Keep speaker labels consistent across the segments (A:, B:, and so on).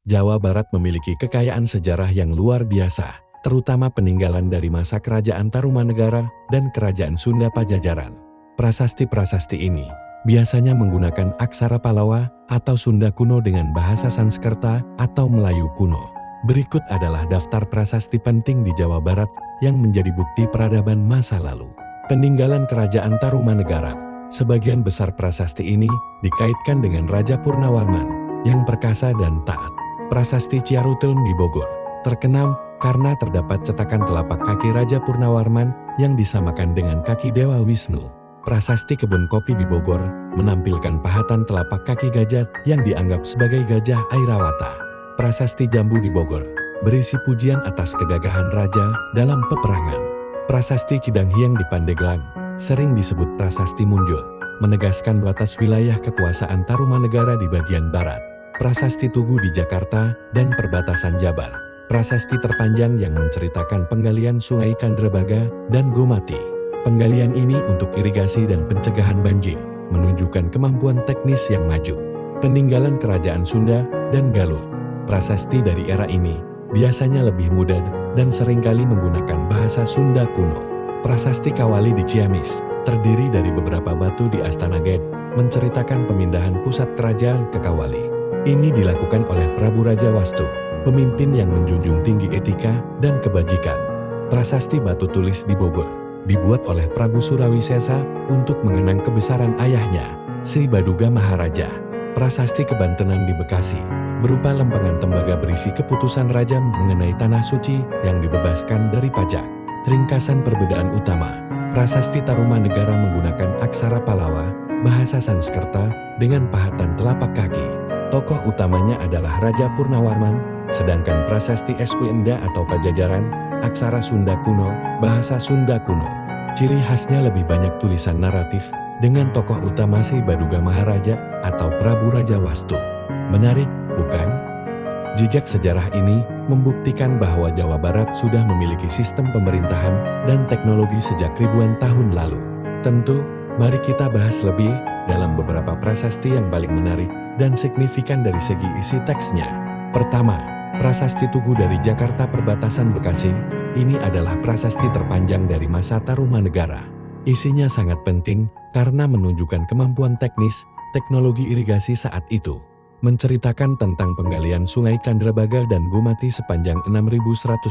A: Jawa Barat memiliki kekayaan sejarah yang luar biasa, terutama peninggalan dari masa Kerajaan Tarumanegara dan Kerajaan Sunda Pajajaran. Prasasti-prasasti ini biasanya menggunakan aksara Palawa atau Sunda kuno dengan bahasa Sanskerta atau Melayu kuno. Berikut adalah daftar prasasti penting di Jawa Barat yang menjadi bukti peradaban masa lalu. Peninggalan Kerajaan Tarumanegara. Sebagian besar prasasti ini dikaitkan dengan Raja Purnawarman yang perkasa dan taat. Prasasti Ciaruteun di Bogor terkenal karena terdapat cetakan telapak kaki Raja Purnawarman yang disamakan dengan kaki Dewa Wisnu. Prasasti Kebun Kopi di Bogor menampilkan pahatan telapak kaki gajah yang dianggap sebagai gajah Airawata. Prasasti Jambu di Bogor berisi pujian atas kegagahan raja dalam peperangan. Prasasti Cidanghiang di Pandeglang sering disebut Prasasti Munjul, menegaskan batas wilayah kekuasaan Tarumanegara di bagian barat. Prasasti Tugu di Jakarta dan perbatasan Jabar. Prasasti terpanjang yang menceritakan penggalian Sungai Candrabaga dan Gomati. Penggalian ini untuk irigasi dan pencegahan banjir, menunjukkan kemampuan teknis yang maju. Peninggalan Kerajaan Sunda dan Galuh. Prasasti dari era ini biasanya lebih mudah dan seringkali menggunakan bahasa Sunda kuno. Prasasti Kawali di Ciamis, terdiri dari beberapa batu di Astana Gede, menceritakan pemindahan pusat kerajaan ke Kawali. Ini dilakukan oleh Prabu Raja Wastu, pemimpin yang menjunjung tinggi etika dan kebajikan. Prasasti Batu Tulis di Bogor dibuat oleh Prabu Surawisesa untuk mengenang kebesaran ayahnya, Sri Baduga Maharaja. Prasasti Kebantenan di Bekasi berupa lempengan tembaga berisi keputusan raja mengenai tanah suci yang dibebaskan dari pajak. Ringkasan perbedaan utama. Prasasti Tarumanegara menggunakan aksara Palawa, bahasa Sanskerta dengan pahatan telapak kaki. Tokoh utamanya adalah Raja Purnawarman, sedangkan prasasti Eskuenda atau Pajajaran, aksara Sunda kuno, bahasa Sunda kuno. Ciri khasnya lebih banyak tulisan naratif, dengan tokoh utama Sri Baduga Maharaja atau Prabu Raja Wastu. Menarik, bukan? Jejak sejarah ini membuktikan bahwa Jawa Barat sudah memiliki sistem pemerintahan dan teknologi sejak ribuan tahun lalu. Tentu, mari kita bahas lebih dalam beberapa prasasti yang paling menarik dan signifikan dari segi isi teksnya. Pertama, Prasasti Tugu dari Jakarta Perbatasan Bekasi. Ini adalah prasasti terpanjang dari masa Tarumanegara. Isinya sangat penting karena menunjukkan kemampuan teknis, teknologi irigasi saat itu. Menceritakan tentang penggalian Sungai Candrabaga dan Gomati sepanjang 6.122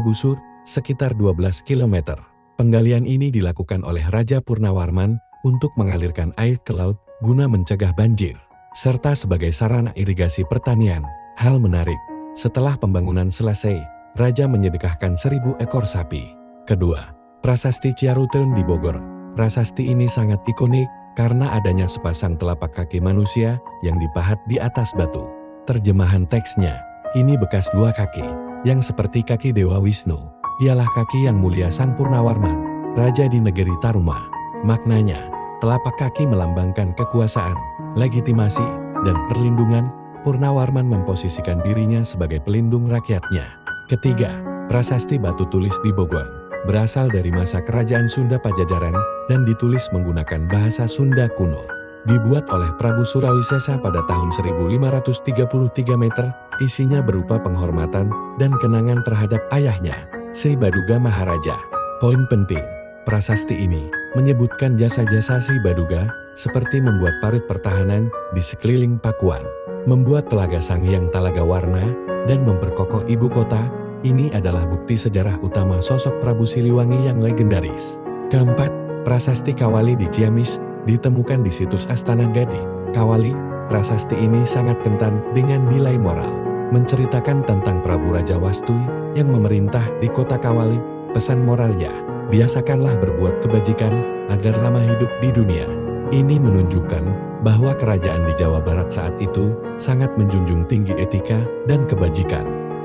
A: busur, sekitar 12 km. Penggalian ini dilakukan oleh Raja Purnawarman untuk mengalirkan air ke laut guna mencegah banjir, serta sebagai sarana irigasi pertanian. Hal menarik, setelah pembangunan selesai, Raja menyedekahkan 1.000 ekor sapi. Kedua, Prasasti Ciaruteun di Bogor. Prasasti ini sangat ikonik karena adanya sepasang telapak kaki manusia yang dipahat di atas batu. Terjemahan teksnya, ini bekas dua kaki, yang seperti kaki Dewa Wisnu. Dialah kaki yang mulia Sang Purnawarman, Raja di negeri Taruma. Maknanya, telapak kaki melambangkan kekuasaan, legitimasi, dan perlindungan. Purnawarman memposisikan dirinya sebagai pelindung rakyatnya. Ketiga, Prasasti Batu Tulis di Bogor. Berasal dari masa Kerajaan Sunda Pajajaran dan ditulis menggunakan bahasa Sunda kuno. Dibuat oleh Prabu Surawisesa pada tahun 1533 meter, isinya berupa penghormatan dan kenangan terhadap ayahnya, Sri Baduga Maharaja. Poin penting, prasasti ini menyebutkan jasa-jasa Sri Baduga seperti membuat parit pertahanan di sekeliling Pakuan, membuat Telaga Sanghyang Talaga Warna, dan memperkokoh ibu kota. Ini adalah bukti sejarah utama sosok Prabu Siliwangi yang legendaris. Keempat, Prasasti Kawali di Ciamis, ditemukan di situs Astana Gede. Kawali, prasasti ini sangat kental dengan nilai moral. Menceritakan tentang Prabu Raja Wastu yang memerintah di kota Kawali. Pesan moralnya, biasakanlah berbuat kebajikan agar lama hidup di dunia. Ini menunjukkan bahwa kerajaan di Jawa Barat saat itu sangat menjunjung tinggi etika dan kebajikan.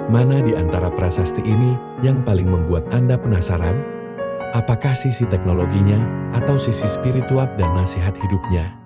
A: Mana di antara prasasti ini yang paling membuat Anda penasaran? Apakah sisi teknologinya atau sisi spiritual dan nasihat hidupnya?